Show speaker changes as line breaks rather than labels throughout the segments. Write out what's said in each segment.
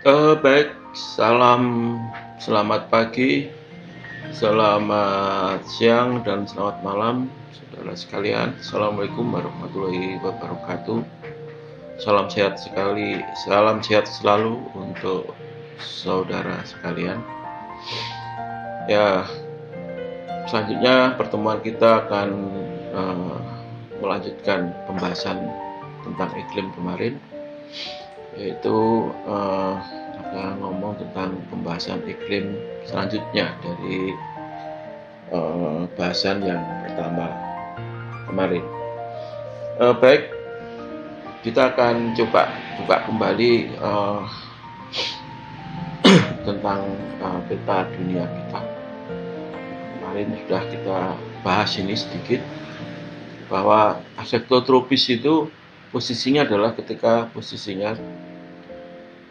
Baik, selamat pagi, selamat siang, dan selamat malam, saudara sekalian. Assalamualaikum warahmatullahi wabarakatuh. Salam sehat selalu untuk saudara sekalian. Ya, selanjutnya pertemuan kita akan melanjutkan pembahasan tentang iklim kemarin, yaitu akan ngomong tentang pembahasan iklim selanjutnya dari bahasan yang pertama kemarin. Baik, kita akan coba kembali tentang peta dunia kita. Kemarin sudah kita bahas ini sedikit, bahwa asektotropis itu posisinya adalah ketika posisinya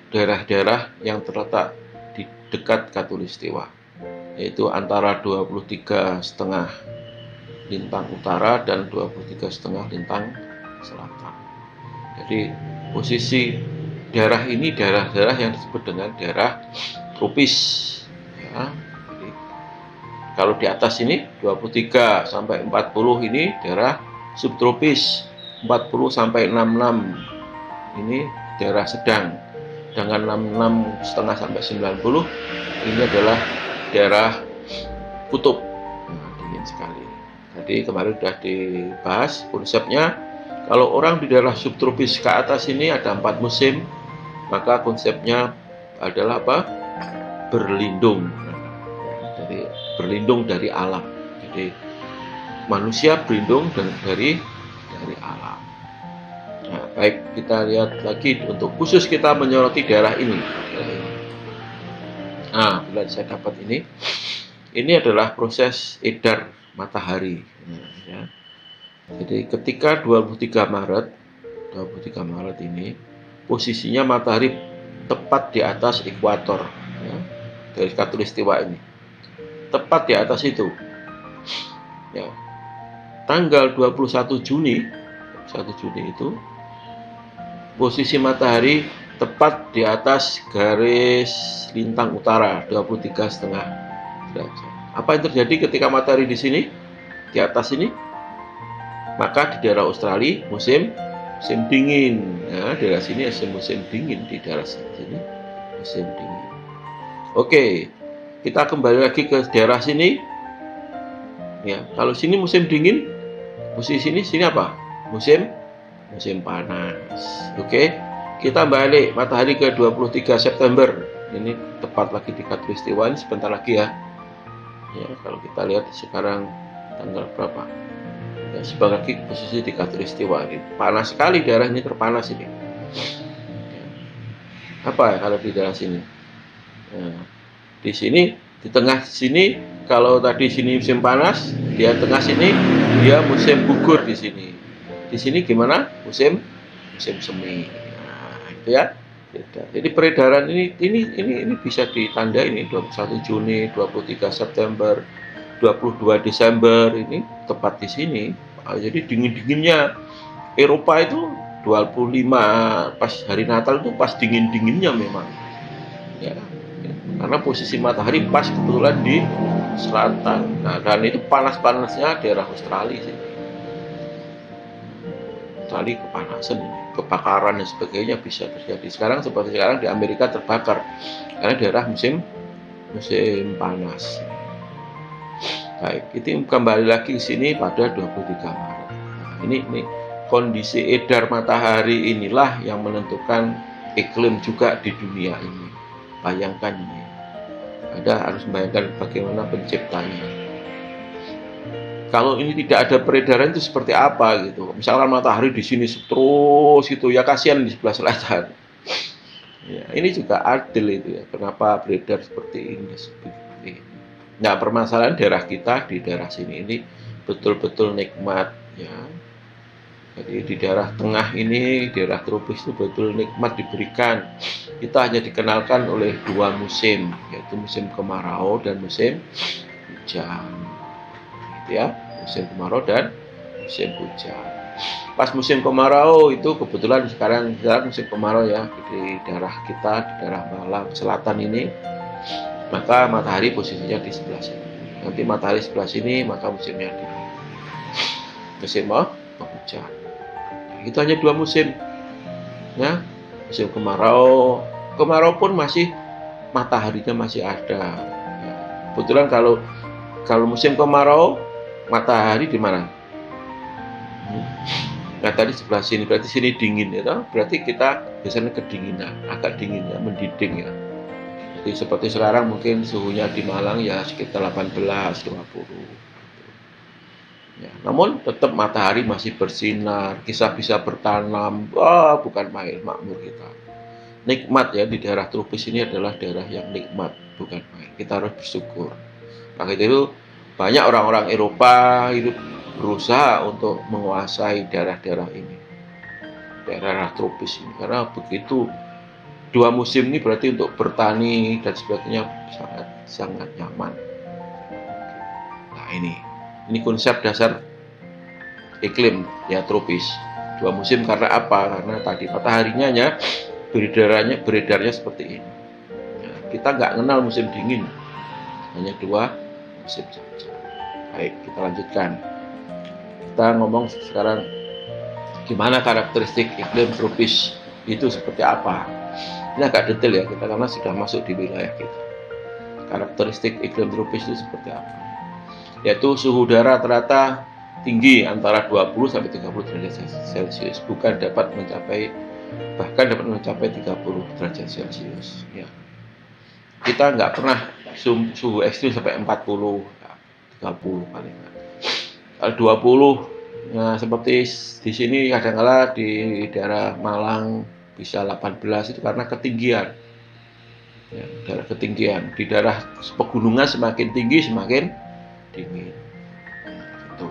daerah-daerah yang terletak di dekat khatulistiwa, yaitu antara 23,5 lintang utara dan 23,5 lintang selatan. Jadi posisi daerah ini daerah-daerah yang disebut dengan daerah tropis. Ya. Jadi, kalau di atas ini 23 sampai 40 ini daerah subtropis, 40 sampai 66 ini daerah sedang, dengan 66,5 sampai 90 ini adalah daerah kutub. Nah, dingin sekali. Jadi kemarin sudah dibahas konsepnya. Kalau orang di daerah subtropis ke atas ini ada 4 musim, maka konsepnya adalah apa? Berlindung. Jadi berlindung dari alam. Jadi manusia berlindung dari alam. Nah, baik, kita lihat lagi untuk khusus kita menyoroti daerah ini. Nah, bila saya dapat ini adalah proses edar matahari. Nah, ya. Jadi ketika 23 Maret ini posisinya matahari tepat di atas ekuator, ya, dari khatulistiwa ini, tepat di atas itu. Ya. Tanggal 21 Juni itu posisi matahari tepat di atas garis lintang utara 23,5 derajat. Apa yang terjadi ketika matahari di sini, di atas ini? Maka di daerah Australia musim dingin. Nah, daerah sini musim dingin, di daerah sini musim dingin. Oke, kita kembali lagi ke daerah sini. Ya, kalau sini musim dingin, posisi sini apa? Musim panas. Oke, kita balik matahari ke 23 September. Ini tepat lagi di khatulistiwa, ini sebentar lagi ya. Ya, kalau kita lihat sekarang tanggal berapa? Ya, sebagai posisi di khatulistiwa ini panas sekali, daerah ini terpanas ini. Ya. Apa ya kalau di daerah sini? Nah, di sini, di tengah sini, kalau tadi sini musim panas, di tengah sini dia musim gugur di sini. Di sini gimana? Musim semi. Nah, itu ya. Jadi peredaran ini bisa ditanda ini 21 Juni, 23 September, 22 Desember ini tepat di sini. Jadi dingin-dinginnya Eropa itu 25 pas hari Natal itu pas dingin-dinginnya memang. Ya. Karena posisi matahari pas kebetulan di selatan. Nah, dan itu panas-panasnya daerah Australia sih. Australia kepanasan ini, kebakaran dan sebagainya bisa terjadi. Sekarang seperti sekarang di Amerika terbakar karena daerah musim panas. Baik, itu kembali lagi ke sini pada 23 Maret. Nah, ini kondisi edar matahari inilah yang menentukan iklim juga di dunia ini. Bayangkan ini. Anda harus membayangkan bagaimana penciptanya. Kalau ini tidak ada peredaran itu seperti apa gitu. Misalkan matahari di sini terus itu, ya kasihan di sebelah selatan. Ya, ini juga adil itu ya. Kenapa beredar seperti ini? Nah, permasalahan daerah kita di daerah sini ini betul-betul nikmat ya. Jadi di daerah tengah ini, daerah tropis itu betul nikmat diberikan. Kita hanya dikenalkan oleh 2 musim, yaitu musim kemarau dan musim hujan. Gitu ya, musim kemarau dan musim hujan. Pas musim kemarau itu kebetulan sekarang musim kemarau ya di daerah kita, di daerah Malang Selatan ini, maka matahari posisinya di sebelah sini. Nanti matahari sebelah sini, maka musimnya di musim penghujan. Itu hanya 2 musim, ya. Musim kemarau, kemarau pun masih mataharinya masih ada. Ya. Kebetulan kalau musim kemarau, matahari di mana? Nah tadi sebelah sini, berarti sini dingin ya, berarti kita biasanya kedinginan, agak dingin ya, mendiding ya. Jadi seperti sekarang mungkin suhunya di Malang ya sekitar 18-20. Ya, namun tetap matahari masih bersinar, kita bisa bertanam, wah bukan main, makmur kita. Nikmat ya, di daerah tropis ini adalah daerah yang nikmat, bukan main. Kita harus bersyukur. Maka itu banyak orang-orang Eropa itu berusaha untuk menguasai daerah-daerah ini, daerah tropis ini, karena begitu 2 musim ini berarti untuk bertani dan sebagainya sangat sangat nyaman. Nah ini konsep dasar iklim ya tropis. 2 musim karena apa? Karena tadi mataharinya ya beredarnya seperti ini. Ya, kita nggak kenal musim dingin, hanya 2 musim saja. Baik, kita lanjutkan. Kita ngomong sekarang gimana karakteristik iklim tropis itu seperti apa. Ini agak detail ya kita karena sudah masuk di wilayah kita. Karakteristik iklim tropis itu seperti apa? Yaitu suhu udara rata-rata tinggi antara 20 sampai 30 derajat Celcius, bahkan dapat mencapai 30 derajat Celcius. Ya. Kita nggak pernah suhu ekstrim sampai 40, 30 paling nggak. Kalau 20, nah seperti di sini kadang-kala di daerah Malang bisa 18 itu karena ketinggian. Ya, daerah ketinggian. Di daerah pegunungan semakin tinggi semakin dingin. Itu.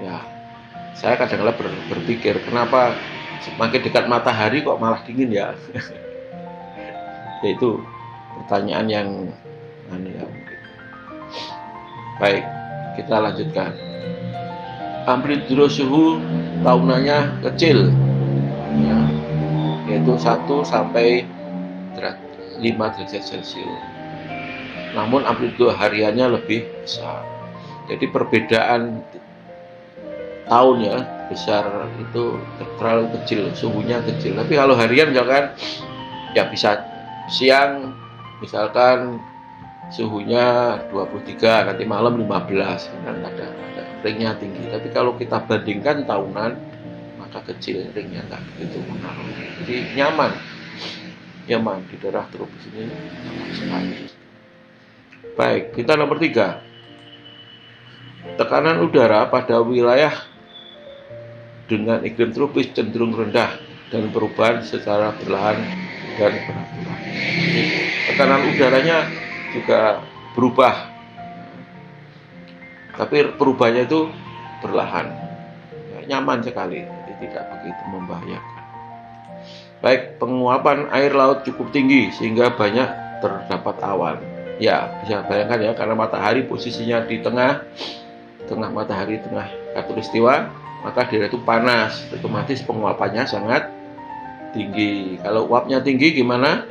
Ya. Saya kadang-kala berpikir kenapa semakin dekat matahari kok malah dingin ya. Yaitu pertanyaan yang aneh ya mungkin. Baik, kita lanjutkan. Amplitudo suhu tahunannya kecil, ya, yaitu 1 sampai 5 derajat Celcius. Namun amplitudo hariannya lebih besar. Jadi perbedaan tahunnya besar itu terlalu kecil, suhunya kecil. Tapi kalau harian misalkan ya bisa siang misalkan suhunya 23, nanti malam 15, kan ada ringnya tinggi. Tapi kalau kita bandingkan tahunan, maka kecil, ringnya nggak begitu mengaruh. Jadi nyaman di daerah tropis ini sekali. Baik, kita nomor 3. Tekanan udara pada wilayah dengan iklim tropis cenderung rendah dan perubahan secara perlahan dan beraturan. Tekanan udaranya juga berubah, tapi perubahannya itu perlahan, nyaman sekali, jadi tidak begitu membahayakan. Baik, penguapan air laut cukup tinggi sehingga banyak terdapat awan. Ya, bisa bayangkan ya, karena matahari posisinya di tengah matahari, tengah khatulistiwa, maka daerah itu panas, otomatis penguapannya sangat tinggi. Kalau uapnya tinggi gimana?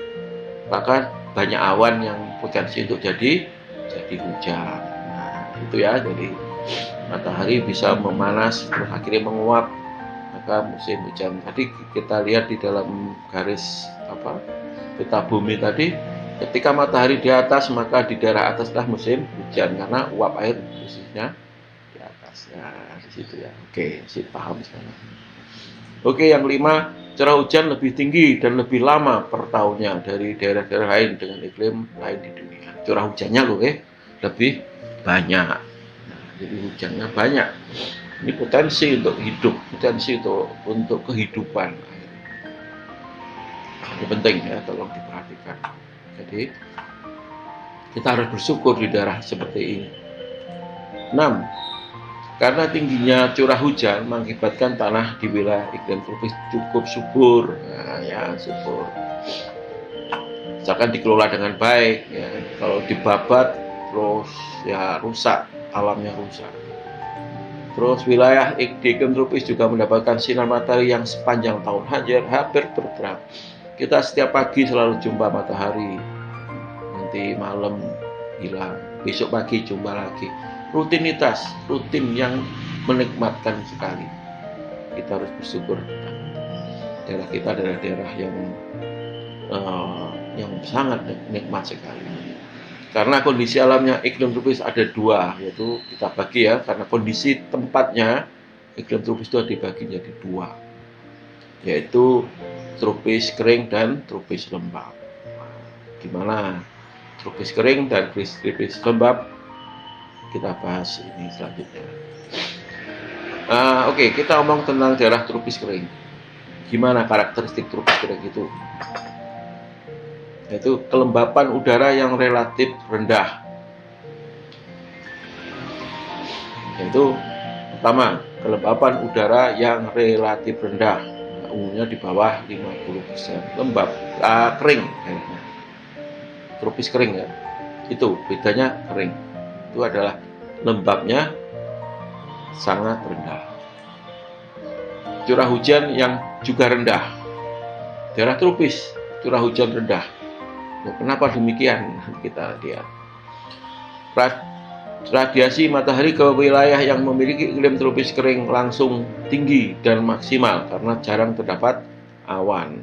Maka banyak awan yang potensi untuk jadi hujan. Nah, itu ya, jadi matahari bisa memanas terus akhirnya menguap, maka musim hujan. Tadi kita lihat di dalam garis peta bumi tadi, ketika matahari di atas maka di daerah ataslah musim hujan karena uap air posisinya di atas. Nah, di situ ya. Oke, sih paham sekarang. Oke, yang 5, curah hujan lebih tinggi dan lebih lama per tahunnya dari daerah-daerah lain dengan iklim lain di dunia. Curah hujannya lebih banyak. Nah, jadi hujannya banyak. Ini potensi untuk hidup, potensi untuk kehidupan. Ini penting ya, tolong diperhatikan. Jadi kita harus bersyukur di daerah seperti ini. 6. Karena tingginya curah hujan mengakibatkan tanah di wilayah iklim tropis cukup subur. Nah, ya subur. Misalkan dikelola dengan baik, ya. Kalau dibabat terus ya rusak, alamnya rusak. Terus wilayah di iklim tropis juga mendapatkan sinar matahari yang sepanjang tahun, hampir berterang. Kita setiap pagi selalu jumpa matahari, nanti malam hilang, besok pagi jumpa lagi. Rutinitas, rutin yang menikmatkan sekali. Kita harus bersyukur. Daerah kita adalah daerah yang sangat nikmat sekali. Karena kondisi alamnya iklim tropis ada dua, yaitu kita bagi ya, karena kondisi tempatnya iklim tropis itu dibagi jadi dua, yaitu tropis kering dan tropis lembab. Gimana tropis kering dan tropis lembab? Kita bahas ini selanjutnya. Oke, kita omong tentang daerah tropis kering. Gimana karakteristik tropis kering itu? Yaitu kelembapan udara yang relatif rendah. Yaitu pertama, kelembapan udara yang relatif rendah, umumnya di bawah 50%. Lembab, kering kayaknya. Tropis kering ya. Itu bedanya kering. Itu adalah lembabnya sangat rendah. Curah hujan yang juga rendah. Daerah tropis, curah hujan rendah. Kenapa demikian? Kita lihat. Radiasi matahari ke wilayah yang memiliki iklim tropis kering langsung tinggi dan maksimal karena jarang terdapat awan.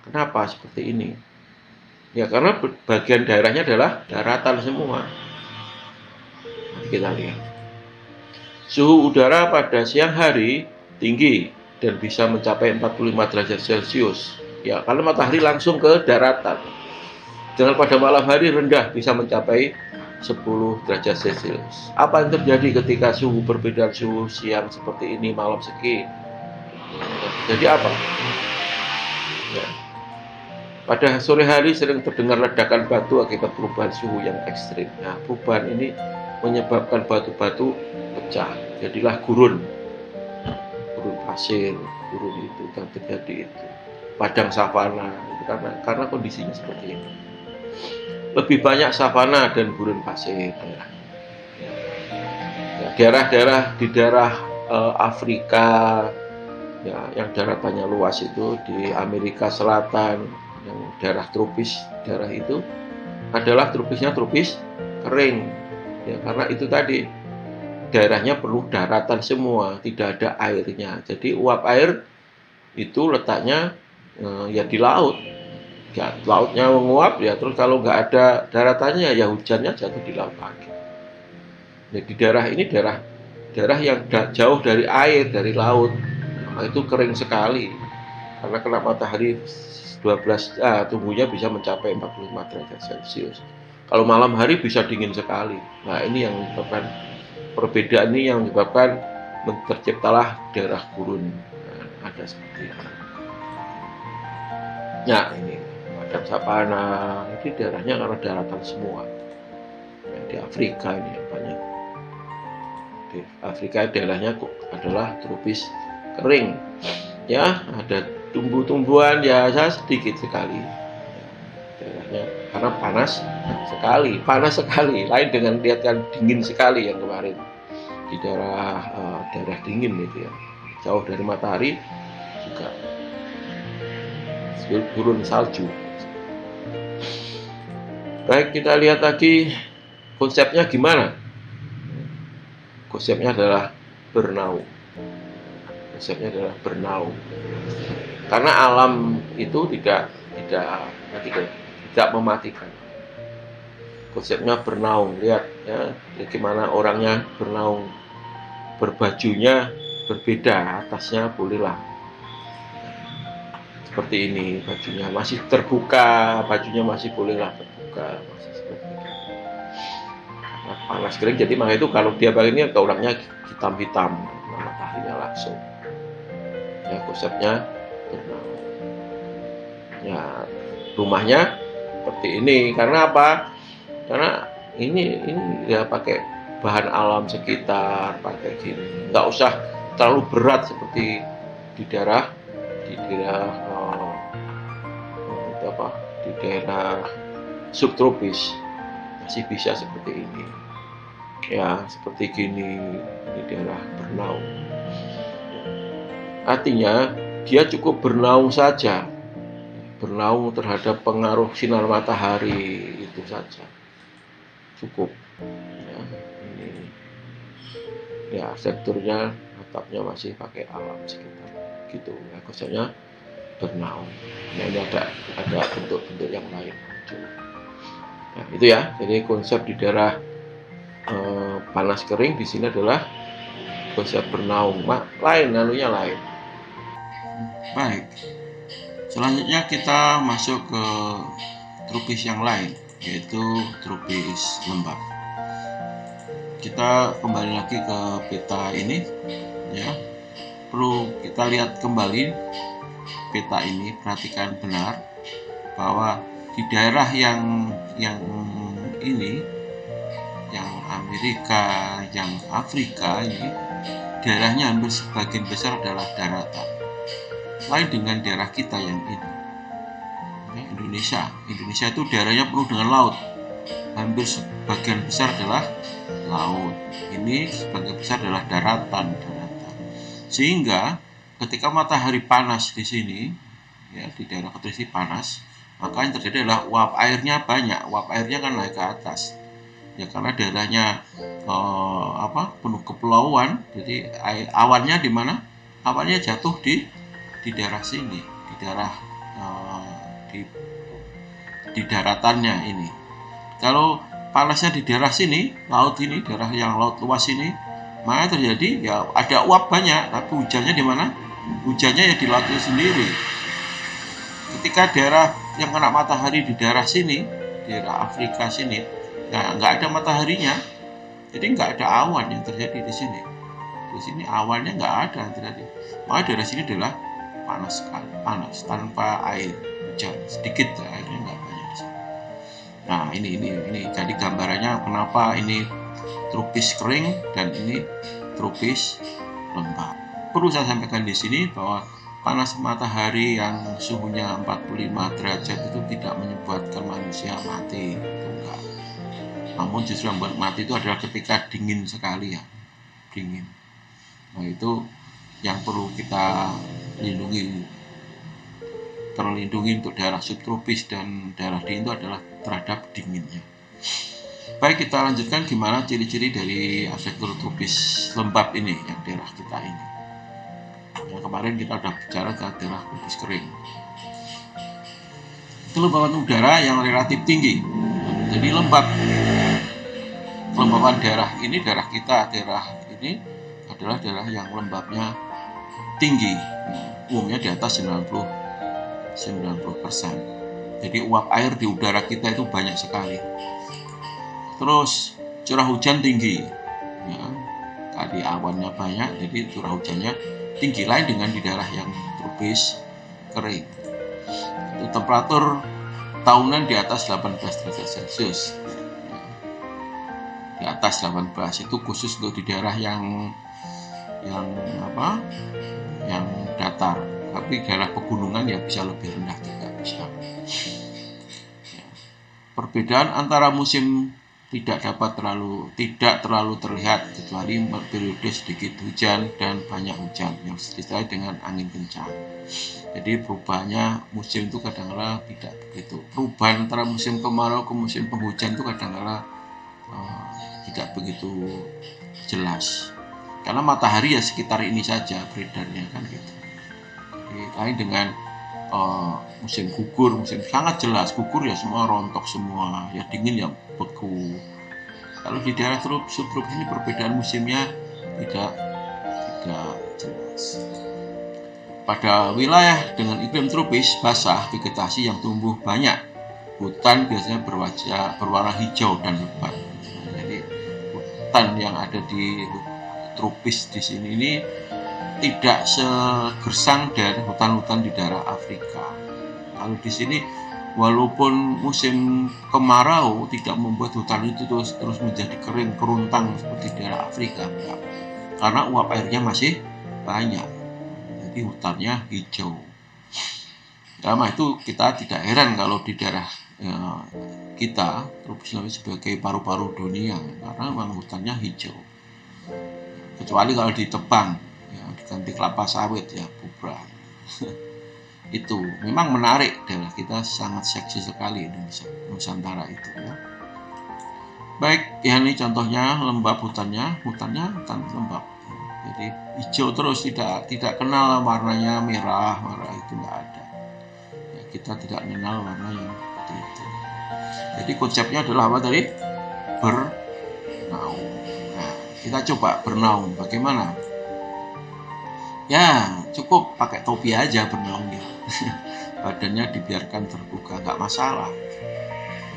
Kenapa seperti ini? Ya karena bagian daerahnya adalah daratan semua. Nanti kita lihat. Suhu udara pada siang hari tinggi dan bisa mencapai 45 derajat Celcius. Ya, karena matahari langsung ke daratan. Dengan pada malam hari rendah bisa mencapai 10 derajat Celcius. Apa yang terjadi ketika suhu perbedaan suhu siang seperti ini, malam segi? Jadi apa? Ya. Pada sore hari sering terdengar ledakan batu akibat perubahan suhu yang ekstrim. Nah, perubahan ini menyebabkan batu-batu pecah. Jadilah gurun pasir, gurun itu yang terjadi itu. Padang savana itu karena kondisinya seperti ini. Lebih banyak savana dan gurun pasir. Daerah-daerah di daerah Afrika, ya, yang daratannya luas itu di Amerika Selatan, yang daerah tropis, daerah itu adalah tropisnya tropis kering. Ya, karena itu tadi daerahnya penuh daratan semua, tidak ada airnya. Jadi uap air itu letaknya ya di laut. Ya, lautnya menguap ya, terus kalau nggak ada daratannya ya hujannya jatuh di laut lagi. Jadi daerah ini daerah yang jauh dari air, dari laut, nah, itu kering sekali karena kena matahari 12 tumbuhnya bisa mencapai 45 derajat Celcius. Kalau malam hari bisa dingin sekali. Nah ini yang menyebabkan perbedaan ini, yang menyebabkan terciptalah daerah gurun. Nah, ada seperti itu. Nah ini padang savana, ini daerahnya karena daratan semua. Di Afrika ini yang banyak. Di Afrika daerahnya adalah tropis kering. Ya, ada tumbuh-tumbuhan ya sedikit sekali. Daerahnya karena panas sekali. Lain dengan lihatkan dingin sekali yang kemarin di daerah dingin itu ya. Jauh dari matahari juga turun salju. Baik, kita lihat lagi konsepnya gimana. Konsepnya adalah bernaung. Karena alam itu tidak mematikan. Konsepnya bernaung. Lihat ya, bagaimana orangnya bernaung. Berbajunya berbeda, atasnya bolehlah seperti ini, bajunya masih terbuka, bajunya masih bolehlah terbuka, masih seperti itu. Nah, panas kering, jadi makanya itu kalau dia pakai ini orangnya hitam-hitam, mataharinya langsung. Ya konsepnya bernaung. Ya rumahnya seperti ini, karena apa? Karena ini ya pakai bahan alam sekitar, pakai gini, nggak usah terlalu berat seperti di daerah subtropis, masih bisa seperti ini. Ya, seperti gini, ini daerah bernaung. Artinya dia cukup bernaung saja, bernaung terhadap pengaruh sinar matahari itu saja, cukup. Ya, ini ya sektornya atapnya masih pakai alam sekitar, gitu ya, khususnya bernaung. Nah, ini ada bentuk-bentuk yang lain muncul. Nah, itu ya. Jadi konsep di daerah panas kering di sini adalah konsep bernaung, lain, lalunya lain. Baik, selanjutnya kita masuk ke tropis yang lain, yaitu tropis lembab. Kita kembali lagi ke peta ini, ya. Perlu kita lihat kembali peta ini, perhatikan benar bahwa di daerah yang ini, yang Amerika, yang Afrika ini, daerahnya hampir sebagian besar adalah daratan. Lain dengan daerah kita yang ini, ya, Indonesia itu daerahnya penuh dengan laut, hampir sebagian besar adalah laut. Ini sebagian besar adalah daratan. Sehingga ketika matahari panas di sini, ya, di daerah katulistiwa panas, maka yang terjadi adalah uap airnya banyak. Uap airnya kan naik ke atas, ya, karena daerahnya penuh kepulauan. Jadi awannya di mana? Awannya jatuh di daerah sini, di daerah di daratannya ini. Kalau panasnya di daerah sini, laut ini, daerah yang laut luas ini, maka terjadi ya ada uap banyak, tapi hujannya di mana? Hujannya ya di laut itu sendiri. Ketika daerah yang kena matahari di daerah sini, daerah Afrika sini, nah, nggak ada mataharinya, jadi nggak ada awan yang terjadi di sini. Di sini awannya nggak ada yang terjadi. Maka daerah sini adalah panas sekali, panas tanpa air hujan, sedikit airnya, nggak banyak di sini. Nah, ini jadi gambarannya kenapa ini tropis kering dan ini tropis lembab. Perlu saya sampaikan di sini bahwa panas matahari yang suhunya 45 derajat itu tidak menyebabkan manusia mati, itu enggak. Namun justru yang membuat mati itu adalah ketika dingin sekali, ya, dingin. Nah, itu yang perlu kita terlindungi untuk daerah subtropis dan daerah dingin itu adalah terhadap dinginnya. Baik, kita lanjutkan gimana ciri-ciri dari arsitektur tropis lembab ini, yang daerah kita ini. Yang kemarin kita sudah bicara ke daerah tropis kering. Kelembaban udara yang relatif tinggi. Jadi kelembaban daerah ini, daerah kita, daerah ini adalah daerah yang lembabnya tinggi, umumnya di atas 90%. Jadi uap air di udara kita itu banyak sekali. Terus curah hujan tinggi, ya, tadi awannya banyak, jadi curah hujannya tinggi, lain dengan di daerah yang tropis kering. Itu temperatur tahunan di atas 18 derajat Celcius. Di atas 18 itu khusus untuk di daerah yang datar. Tapi daerah pegunungan ya bisa lebih rendah juga bisa. Ya. Perbedaan antara musim tidak terlalu terlihat kecuali periode sedikit hujan dan banyak hujan yang disertai dengan angin kencang. Jadi perubahannya musim itu kadang-kala tidak begitu. Perubahan antara musim kemarau ke musim penghujan itu kadang-kala tidak begitu jelas. Karena matahari ya sekitar ini saja beredarnya, kan gitu. Jadi lain dengan musim gugur, musim sangat jelas. Gugur ya semua rontok semua, ya dingin ya beku. Kalau di daerah subtropis ini perbedaan musimnya tidak jelas. Pada wilayah dengan iklim tropis basah, vegetasi yang tumbuh banyak. Hutan biasanya berwarna hijau dan lebat. Jadi hutan yang ada di tropis di sini ini tidak segersang dari hutan-hutan di daerah Afrika. Kalau di sini walaupun musim kemarau tidak membuat hutan itu terus menjadi kering keruntang seperti daerah Afrika, enggak. Karena uap airnya masih banyak, jadi hutannya hijau. Nah, itu kita tidak heran kalau di daerah kita, tropis lembab sebagai paru-paru dunia, karena memang hutannya hijau. Kecuali kalau ditebang, ya, diganti kelapa sawit, ya bubrah. Itu memang menarik, daerah kita sangat seksi sekali Indonesia, Nusantara itu, ya. Baik, ya ini contohnya lembab hutan lembab. Jadi hijau terus, tidak kenal warnanya merah itu nggak ada. Ya, kita tidak kenal warna yang seperti itu. Jadi konsepnya adalah apa tadi? Bernaung. Nah, kita coba bernaung. Bagaimana? Ya, cukup pakai topi aja bernaungnya. Badannya dibiarkan terbuka, nggak masalah.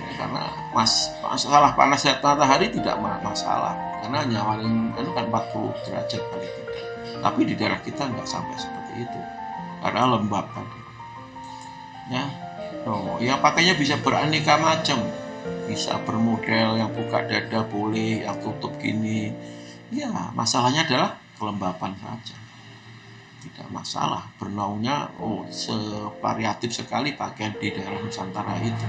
Ya, karena masalah panas matahari tidak masalah. Karena hanya paling kan 40 derajat kali tidak. Tapi di daerah kita nggak sampai seperti itu. Karena lembab tadi. Ya, yang pakainya bisa beraneka macam. Bisa bermodel yang buka dada boleh, yang tutup gini. Ya, masalahnya adalah kelembapan saja. Tidak masalah, bernaungnya sevariatif sekali pakaian di daerah Nusantara itu.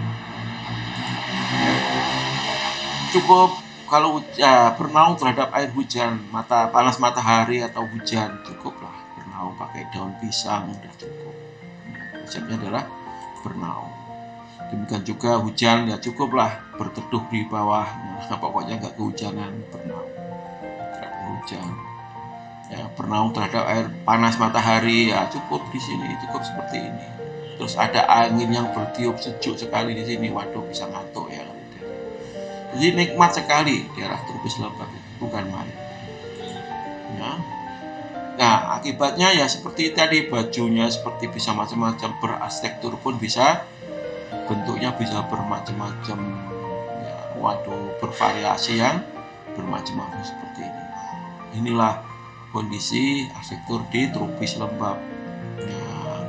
Cukup kalau bernaung terhadap air hujan, panas matahari atau hujan, cukuplah bernaung pakai daun pisang, udah cukup. Konsepnya adalah bernaung. Demikian juga hujan, ya cukuplah berteduh di bawah, pokoknya nggak kehujanan, bernaung terhadap hujan. Ya, bernaung terhadap air panas matahari, ya cukup di sini, cukup seperti ini. Terus ada angin yang bertiup sejuk sekali di sini, waduh bisa ngantuk ya. Jadi nikmat sekali daerah tropis lembab, bukan main. Ya. Nah, akibatnya ya seperti tadi, bajunya seperti bisa macam-macam, berarsitektur pun bisa, bentuknya bisa bermacam-macam, ya, waduh bervariasi yang bermacam-macam seperti ini. Inilah kondisi arsitektur di tropis lembab. Nah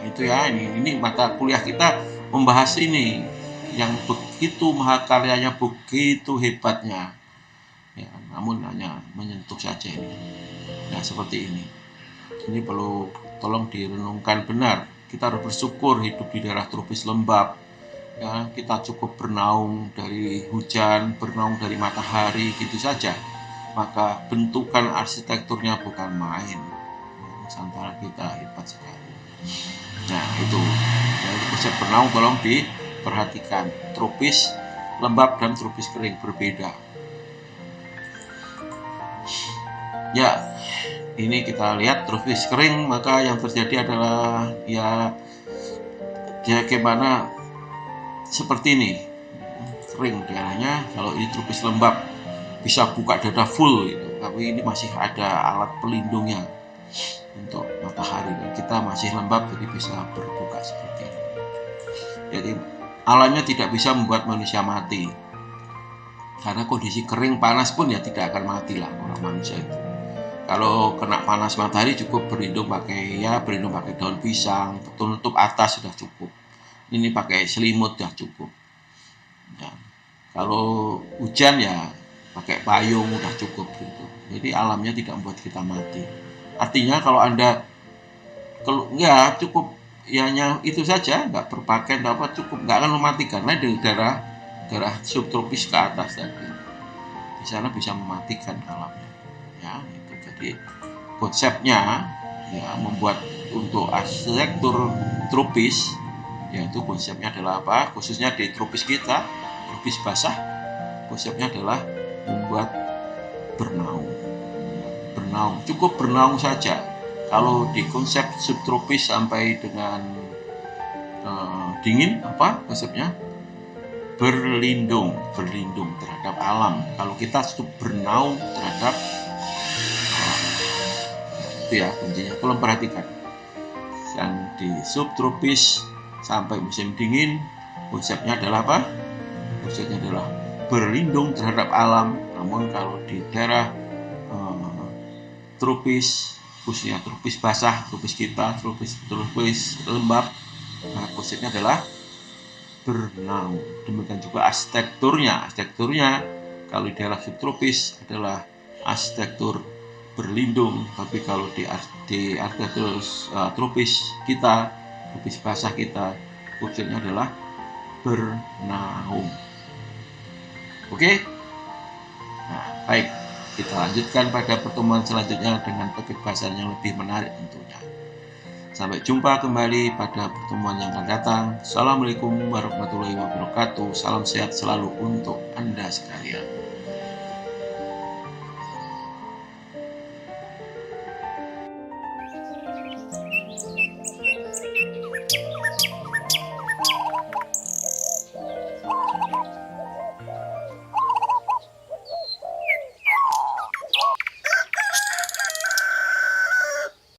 itu ya, ini mata kuliah kita membahas ini yang begitu mahakaryanya, begitu hebatnya. Ya, namun hanya menyentuh saja ini. Nah seperti ini. Ini perlu tolong direnungkan benar. Kita harus bersyukur hidup di daerah tropis lembab. Ya, kita cukup bernaung dari hujan, bernaung dari matahari, gitu saja. Maka bentukan arsitekturnya bukan main. Nusantara kita hebat sekali. Nah itu, dari konsep bernaung tolong diperhatikan. Tropis lembab dan tropis kering berbeda. Ya, ini kita lihat tropis kering, maka yang terjadi adalah ya bagaimana seperti ini, kering daerahnya. Kalau ini tropis lembab bisa buka dada full gitu, tapi ini masih ada alat pelindungnya untuk matahari, dan kita masih lembab jadi bisa berbuka seperti ini. Jadi alamnya tidak bisa membuat manusia mati, karena kondisi kering panas pun ya tidak akan mati lah orang manusia itu. Kalau kena panas matahari cukup berlindung pakai daun pisang, tutup atas sudah cukup. Ini pakai selimut sudah cukup. Ya. Kalau hujan ya pakai payung udah cukup gitu. Jadi alamnya tidak membuat kita mati. Artinya kalau Anda ya cukup ya itu saja, nggak berpakaian apa cukup, nggak akan mematikan. Karena di daerah subtropis ke atas tadi, di sana bisa mematikan alamnya. Ya, itu jadi konsepnya ya membuat untuk arsitektur tropis, yaitu konsepnya adalah apa? Khususnya di tropis kita, tropis basah, konsepnya adalah membuat bernaung. Bernaung, cukup bernaung saja. Kalau di konsep subtropis sampai dengan dingin, apa konsepnya? Berlindung terhadap alam. Kalau kita cukup bernaung terhadap itu ya kuncinya. Tolong perhatikan. Yang di subtropis sampai musim dingin, konsepnya adalah apa? Konsepnya adalah berlindung terhadap alam. Namun kalau di daerah tropis, khususnya tropis basah, tropis kita, tropis lembab, nah konsepnya adalah bernaung. Demikian juga arsitekturnya kalau di daerah subtropis adalah arsitektur berlindung, tapi kalau di arsitektur tropis kita, tropis basah kita, konsepnya adalah bernaung. Oke? Nah, baik. Kita lanjutkan pada pertemuan selanjutnya dengan topik bahasan yang lebih menarik tentunya. Sampai jumpa kembali pada pertemuan yang akan datang. Assalamualaikum warahmatullahi wabarakatuh. Salam sehat selalu untuk Anda sekalian.